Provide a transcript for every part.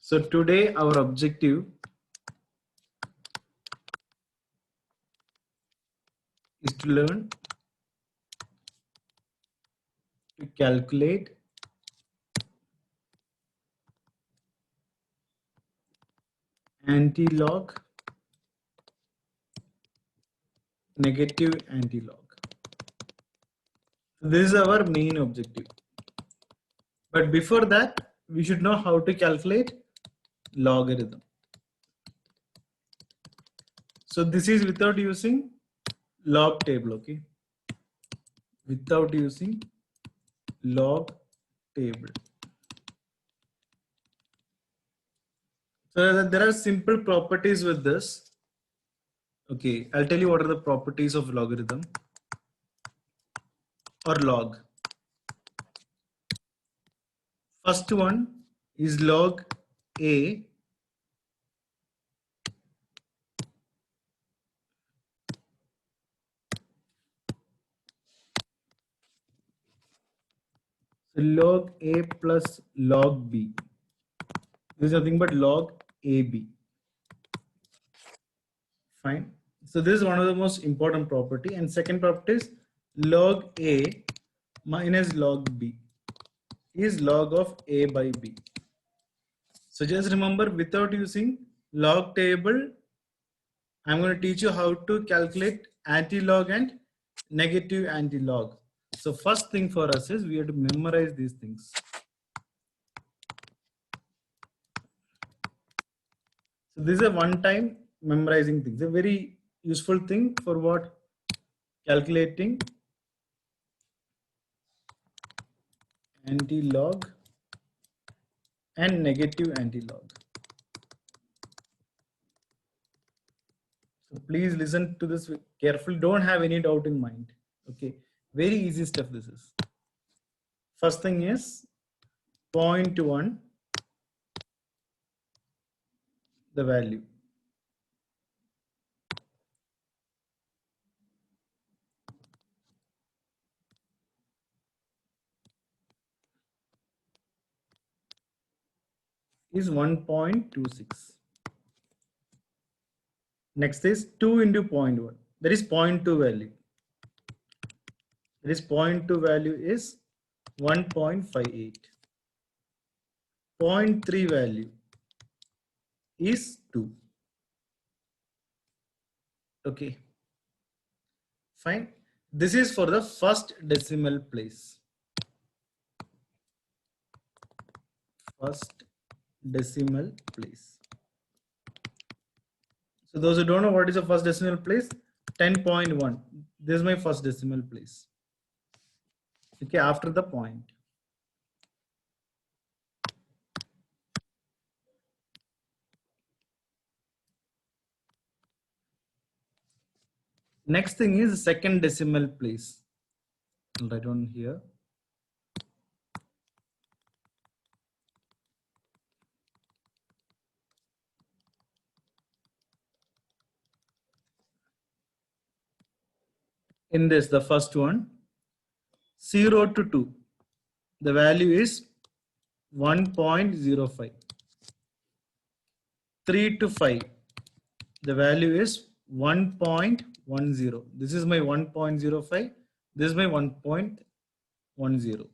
So today our objective is to learn to calculate anti-log, negative anti-log. This is our main objective. But before that, we should know how to calculate logarithm. So this is without using log table, okay? Without using log table. So there are simple properties with this. Okay, I'll tell you what are the properties of logarithm or log. First one is log A so log A plus log B. This is nothing but log AB. Fine. So this is one of the most important property. And second property is log A minus log B is log of A by B. So just remember, without using log table, I'm going to teach you how to calculate anti-log and negative anti-log. So first thing for us is we have to memorize these things. So this is a one-time memorizing thing. It's a very useful thing for what? Calculating anti-log and negative anti-log. So please listen to this carefully. Don't have any doubt in mind. Okay, very easy stuff this is. First thing is 0.1, the value. Is 1.26. Next is 2 into 0.1. That is 0.2 value. That is 0.2 value is 1.58. 0.3 value is 2. Okay. Fine. This is for the first decimal place. First decimal place. So those who don't know what is the first decimal place, 10.1. This is my first decimal place. Okay, after the point. Next thing is second decimal place. I'll write on here. In this, the first one, 0 to 2, the value is 1.05. 3 to 5, the value is 1.10. This is my 1.05. This is my 1.10.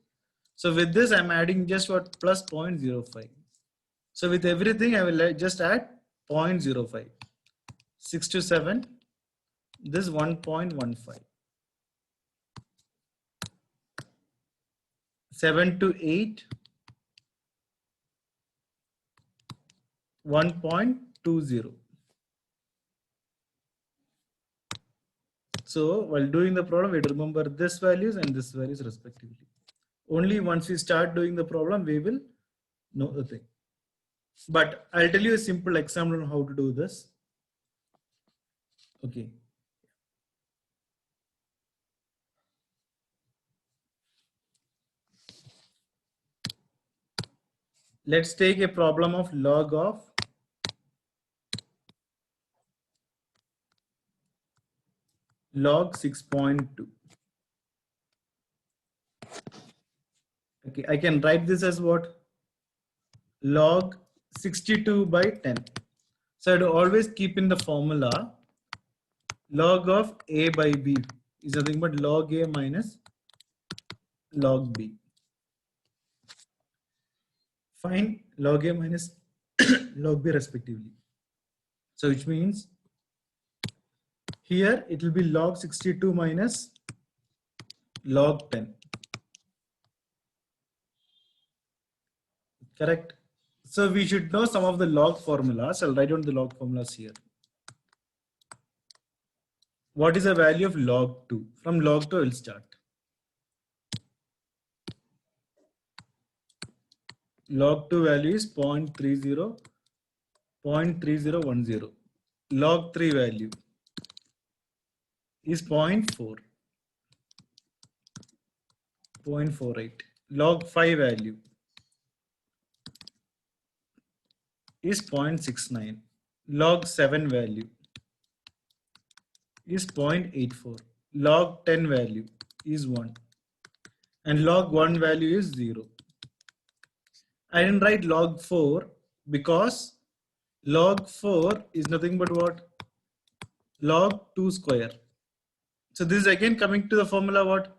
So with this, I'm adding just what? Plus 0.05. So with everything, I will just add 0.05. 6 to 7, this 1.15. 7 to 8, 1.20. So while doing the problem, we have to remember this values and this values respectively. Only once we start doing the problem, we will know the thing. But I'll tell you a simple example on how to do this. Okay. Let's take a problem of log 6.2. Okay, I can write this as what? Log 62 by 10. So I'd always keep in the formula log of a by b is nothing but log a minus log b. Find log a minus log b respectively. So which means here it will be log 62 minus log 10. Correct? So we should know some of the log formulas. I'll write down the log formulas here. What is the value of log 2? From log 2, I will start. Log 2 value is 0.30, 0.3010. Log 3 value is 0.4, 0.48. Log 5 value is 0.69. Log 7 value is 0.84. Log 10 value is 1. And log 1 value is 0. I didn't write log 4 because log 4 is nothing but what? Log 2 square. So this is again coming to the formula what?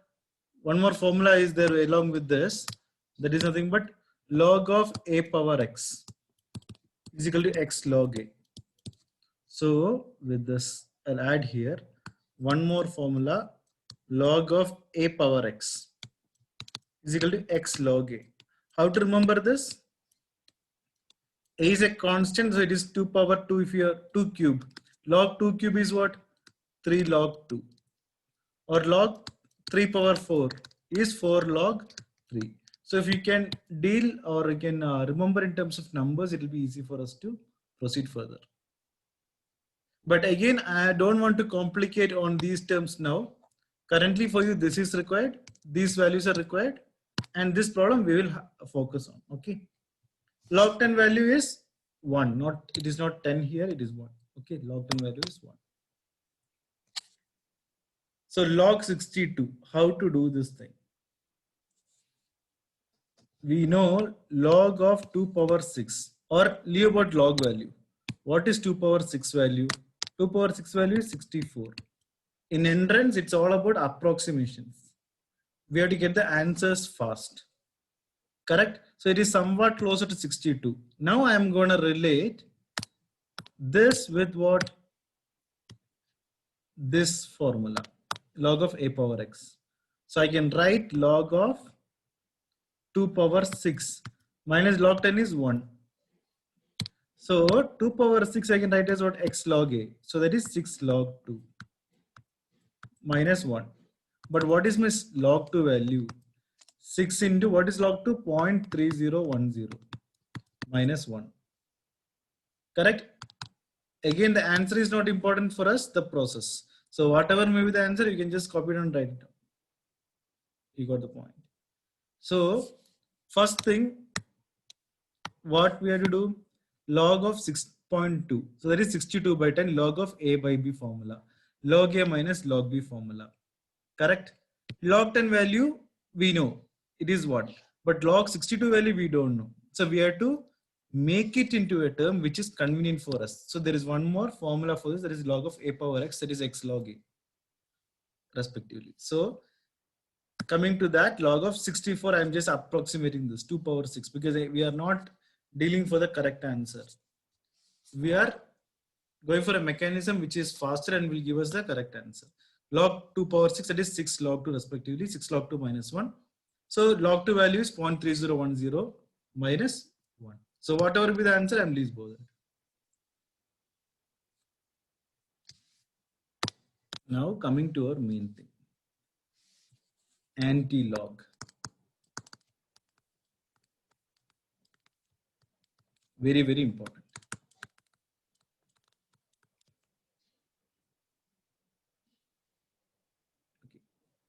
One more formula is there along with this. That is nothing but log of a power x is equal to x log a. So with this, I'll add here one more formula, log of a power x is equal to x log a. How to remember this? A is a constant, so it is 2 power 2 if you are 2 cube. Log 2 cube is what? 3 log 2. Or log 3 power 4 is 4 log 3. So if you can deal or you can remember in terms of numbers, it will be easy for us to proceed further. But again, I don't want to complicate on these terms now. Currently for you, this is required. These values are required. And this problem we will focus on. Okay. Log 10 value is 1. It is not 10 here, it is 1. Okay. Log 10 value is 1. So log 62, how to do this thing? We know log of 2 power 6 or leave about log value. What is 2 power 6 value? 2 power 6 value is 64. In entrance, it's all about approximations. We have to get the answers fast. Correct? So it is somewhat closer to 62. Now I am going to relate this with what? This formula, log of a power x. So I can write log of 2 power 6 minus log 10 is 1. So 2 power 6 I can write as what? X log a. So that is 6 log 2 minus 1. But what is my log 2 value? 6 into what is log 2? 0.3010 minus 1. Correct? Again, the answer is not important for us, the process. So whatever may be the answer, you can just copy it and write it down. You got the point. So first thing, what we have to do? Log of 6.2. So that is 62 by 10 log of a by b formula. Log a minus log b formula. Correct? Log 10 value, we know. It is what? But log 62 value, we don't know. So we have to make it into a term which is convenient for us. So there is one more formula for this, that is log of a power x, that is x log a respectively. So coming to that, log of 64, I'm just approximating this 2 power 6 because we are not dealing for the correct answer. We are going for a mechanism which is faster and will give us the correct answer. Log 2 power 6, that is 6 log 2 respectively, 6 log 2 minus 1. So log 2 value is 0.3010 minus 1. So whatever be the answer, I'm least bothered. Now coming to our main thing, anti-log. Very, very important. Okay.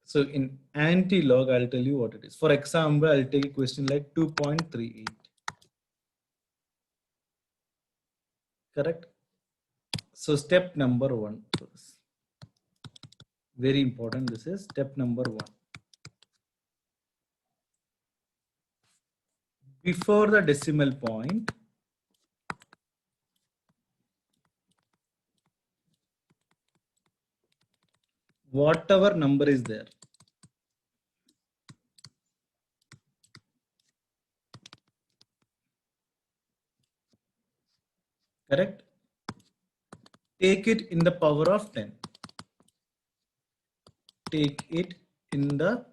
So in anti-log, I'll tell you what it is. For example, I'll take a question like 2.38. Correct? So step number 1. Very important. This is step number 1. Before the decimal point, whatever number is there. Correct? Take it in the power of 10. Take it in the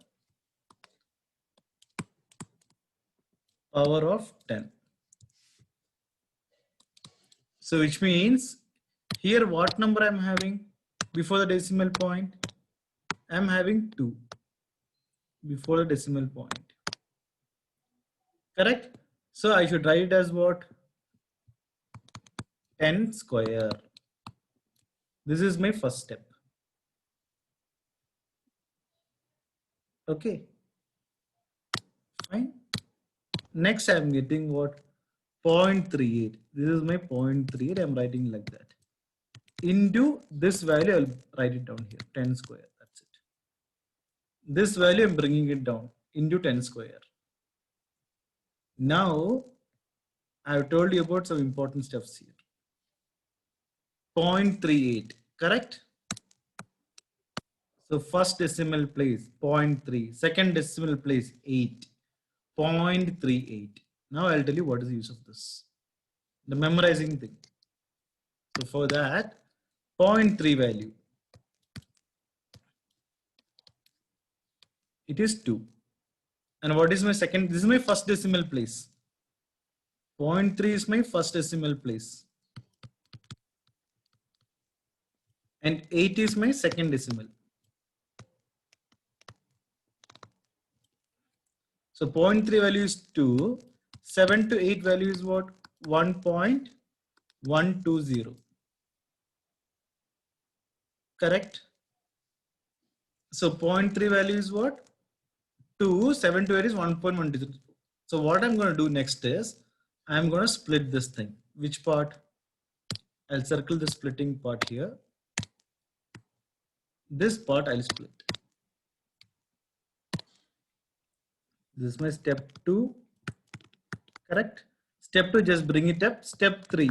power of 10. So which means here what number I'm having before the decimal point? I'm having 2 before the decimal point. Correct? So I should write it as what? 10 square. This is my first step. Okay. Fine. Next I'm getting what? 0.38. This is my 0.38. I'm writing like that. Into this value, I'll write it down here. 10 square. That's it. This value I'm bringing it down into 10 square. Now I've told you about some important steps here. 0.38, correct? So first decimal place 0.3, second decimal place 8, 0.38. Now I'll tell you what is the use of this. The memorizing thing. So for that, 0.3 value, it is 2. And what is my second? This is my first decimal place. 0.3 is my first decimal place. And 8 is my second decimal. So 0.3 value is 2. 7 to 8 value is what? 1.120. Correct? So 0.3 value is what? 2. 7 to 8 is 1.120. So what I'm going to do next is I'm going to split this thing. Which part? I'll circle the splitting part here. This part I'll split. This is my step 2. Correct? Step 2, just bring it up. Step 3,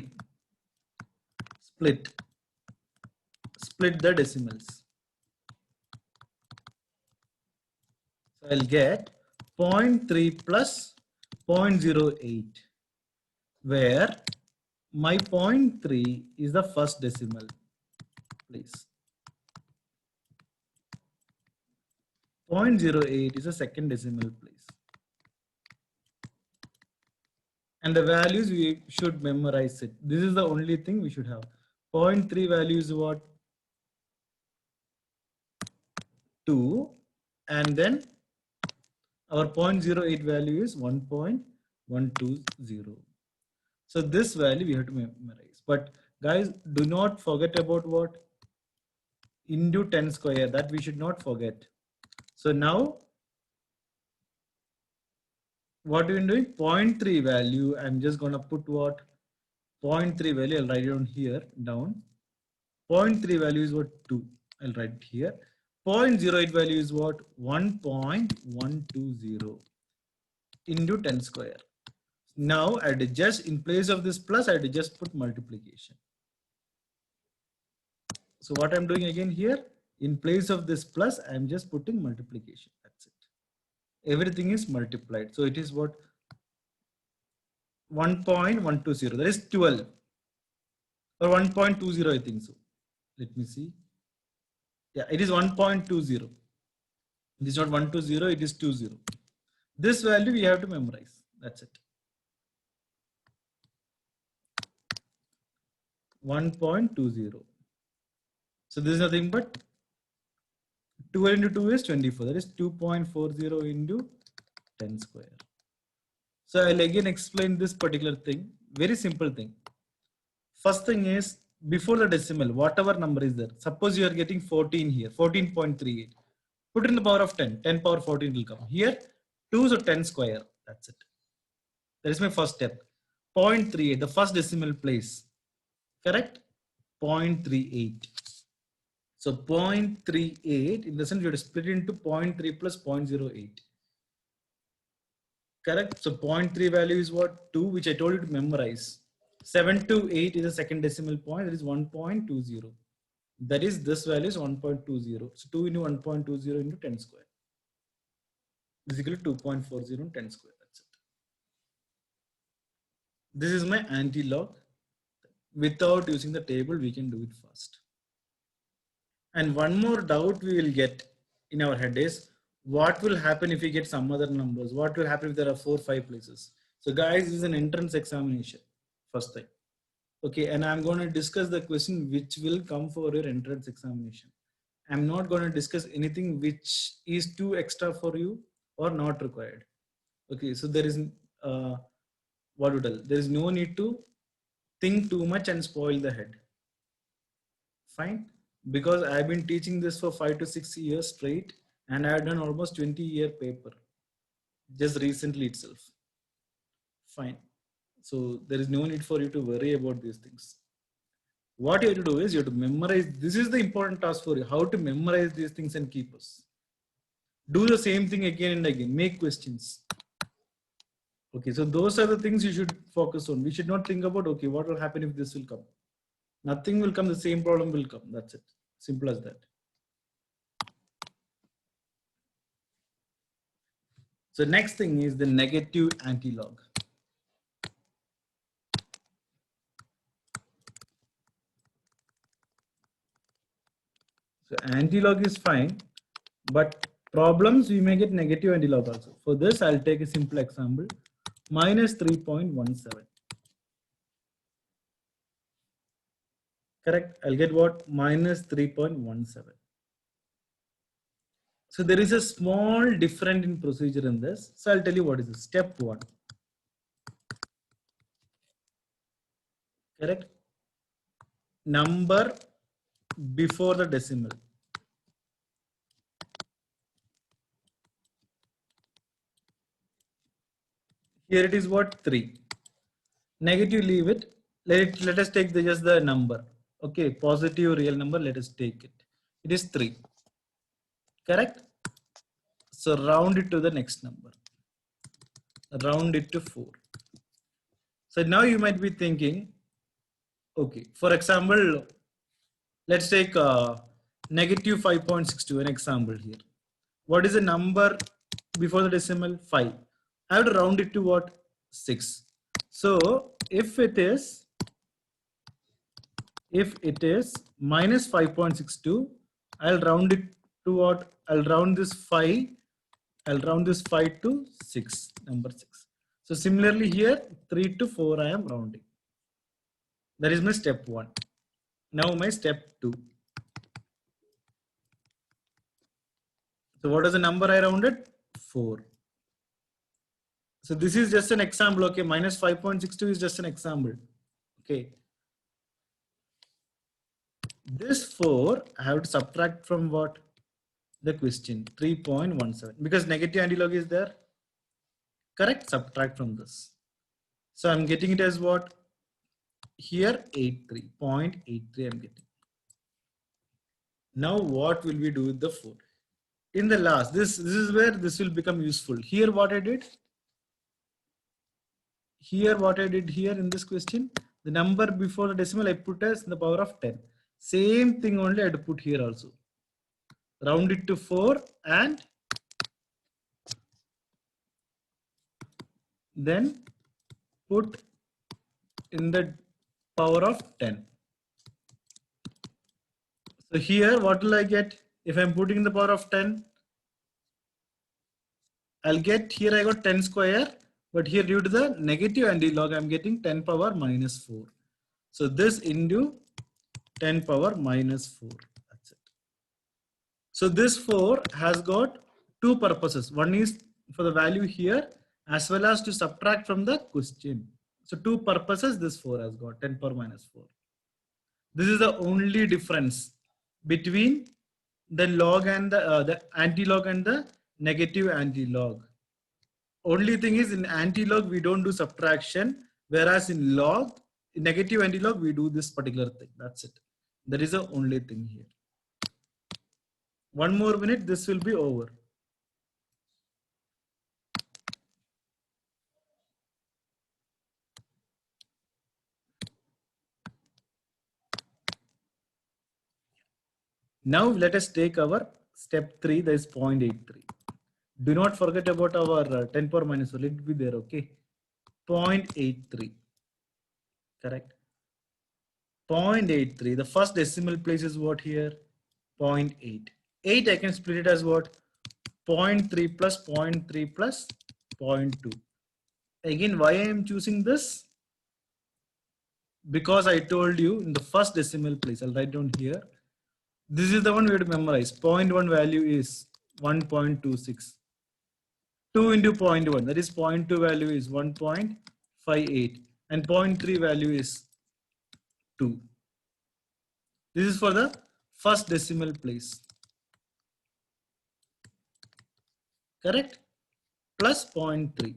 split. Split the decimals. So I'll get 0.3 plus 0.08, where my 0.3 is the first decimal place. 0.08 is the second decimal place. And the values we should memorize it. This is the only thing we should have. 0.3 value is what? 2. And then our 0.08 value is 1.120. So this value we have to memorize. But guys, do not forget about what? Into 10 square. That we should not forget. So now, what are we doing? 0.3 value. I'm just going to put what? 0.3 value. I'll write it down here. Down. 0.3 value is what? 2. I'll write it here. 0.08 value is what? 1.120 into 10 square. Now I had just, in place of this plus, I had to just put multiplication. So what I'm doing again here, in place of this plus, I'm just putting multiplication. That's it. Everything is multiplied. So it is what? 1.120. That is 12 or 1.20. I think so. Let me see. Yeah, it is 1.20. It is not 120. It is 20. This value we have to memorize. That's it. 1.20. So this is nothing but 12 into 2 is 24. That is 2.40 into 10 square. So I'll again explain this particular thing. Very simple thing. First thing is, before the decimal, whatever number is there. Suppose you are getting 14 here, 14.38. Put in the power of 10. 10 power 14 will come. Here, 2 is 10 square. That's it. That is my first step. 0.38, the first decimal place. Correct? 0.38. So 0.38, in the sense you have to split it into 0.3 plus 0.08. Correct? So 0.3 value is what? 2, which I told you to memorize. 7 to 8 is the second decimal point. That is 1.20. That is, this value is 1.20. So 2 into 1.20 into 10 square is equal to 2.40 into 10 square. That's it. This is my anti-log. Without using the table, we can do it fast. And one more doubt we will get in our head is, what will happen if we get some other numbers? What will happen if there are 4 5 places? So guys, this is an entrance examination, first thing. Okay, and I'm going to discuss the question which will come for your entrance examination. I'm not going to discuss anything which is too extra for you or not required. Okay, so there is what to tell. There is no need to think too much and spoil the head. Fine, because I've been teaching this for 5 to 6 years straight, and I've done almost 20-year paper just recently itself. Fine, so there is no need for you to worry about these things. What you have to do is you have to memorize. This is the important task for you, how to memorize these things and keep us. Do the same thing again and again, make questions. Okay, so those are the things you should focus on. We should not think about, okay, what will happen if this will come? Nothing will come, the same problem will come. That's it. Simple as that. So next thing is the negative antilog. So antilog is fine, but problems we may get negative antilog also. For this, I'll take a simple example, minus 3.17. Correct? I'll get what? Minus 3.17. So there is a small difference in procedure in this. So I'll tell you what is this. Step 1. Correct? Number before the decimal. Here it is what? 3. Negative, leave it. Let us take just the number. Okay, positive real number, let us take it. It is 3. Correct? So round it to the next number. Round it to 4. So now you might be thinking, okay, for example, let's take negative 5.62, an example here. What is the number before the decimal? 5. I have to round it to what? 6. So if it is minus 5.62, I'll round it to what? I'll round this 5 to 6, number 6. So similarly here, 3 to 4 I am rounding. That is my step 1. Now my step 2. So what is the number I rounded? 4. So this is just an example. Okay, minus 5.62 is just an example. Okay. This 4 I have to subtract from what? The question, 3.17, because negative antilog is there. Correct? Subtract from this. So I'm getting it as what? Here 0.83 I'm getting. Now what will we do with the 4? In the last, this is where this will become useful. Here what I did? Here what I did here in this question, the number before the decimal I put as the power of 10. Same thing only I had to put here also. Round it to 4 and then put in the power of 10. So here what will I get? If I'm putting in the power of 10, I'll get, here I got 10 square, but here due to the negative antilog I'm getting 10 power minus 4. So this into 10 power minus 4. That's it. So this 4 has got two purposes. One is for the value here as well as to subtract from the question. So two purposes this 4 has got, 10 power minus 4. This is the only difference between the log and the anti-log and the negative anti-log. Only thing is, in anti-log we don't do subtraction, whereas in log, in negative anti-log we do this particular thing. That's it. That is the only thing here. One more minute, this will be over. Now let us take our step 3, that is 0.83. Do not forget about our 10 power minus 4. Let it be there, okay? 0.83. Correct. 0.83. The first decimal place is what here? 0.8. 8 I can split it as what? 0.3 plus 0.3 plus 0.2. Again, why I am choosing this? Because I told you in the first decimal place, I'll write down here. This is the one we have to memorize. 0.1 value is 1.26. 2 into 0.1, that is 0.2 value is 1.58 and 0.3 value is 2. This is for the first decimal place. Correct? Plus 0.3.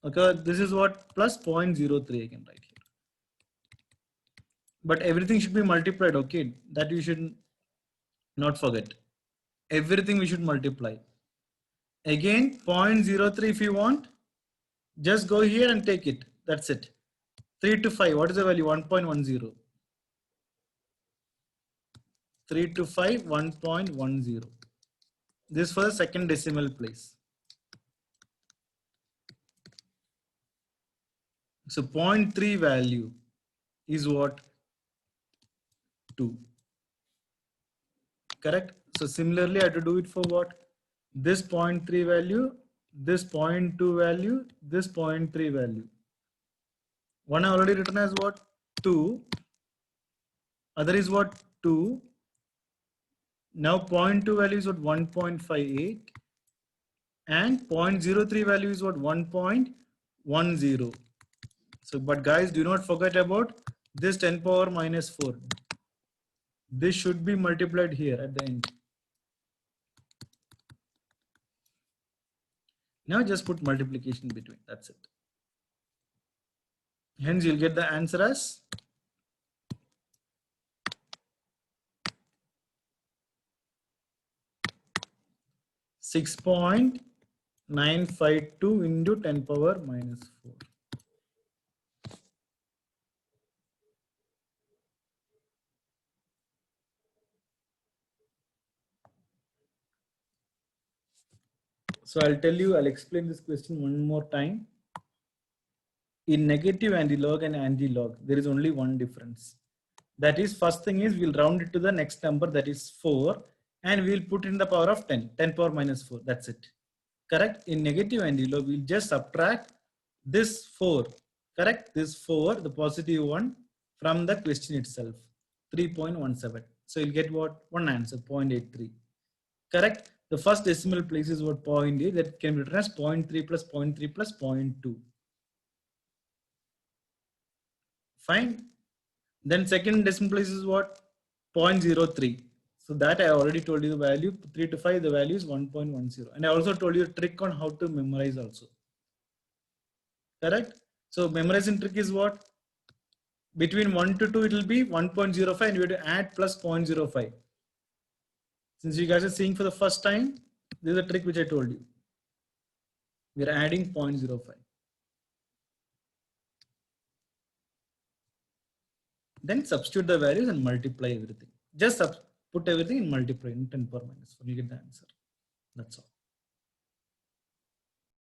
Okay, this is what? Plus 0.03 I can write here. But everything should be multiplied, okay? That you should not forget. Everything we should multiply. Again, 0.03 if you want, just go here and take it. That's it. 3 to 5, what is the value? 1.10. 3 to 5, 1.10. This for the second decimal place. So 0.3 value is what? 2. Correct? So similarly, I have to do it for what? This 0.3 value, this 0.2 value, this 0.3 value. One I already written as what? 2. Other is what? 2. Now 0.2 value is what? 1.58. And 0.03 value is what? 1.10. So, but guys, do not forget about this 10 power minus 4. This should be multiplied here at the end. Now just put multiplication between, that's it. Hence you'll get the answer as 6.952 into 10 power minus 4. So I'll explain this question one more time. In negative antilog and antilog, there is only one difference. That is, first thing is we'll round it to the next number, that is 4, and we'll put in the power of 10, 10 power minus 4, that's it. Correct? In negative antilog, we'll just subtract this 4, correct? This 4, the positive one, from the question itself, 3.17. So you'll get what? One answer, 0.83. Correct? The first decimal place is what? 0.8, that can be written as 0.3 plus 0.3 plus 0.2. Fine. Then second decimal place is what? 0.03. So that I already told you the value, 3 to 5, the value is 1.10. And I also told you a trick on how to memorize also. Correct? So memorizing trick is what? Between 1 to 2, it will be 1.05 and you have to add plus 0.05. Since you guys are seeing for the first time, this is a trick which I told you. We are adding 0.05. Then substitute the values and multiply everything. Just put everything and multiply in 10 power minus 4. You get the answer. That's all.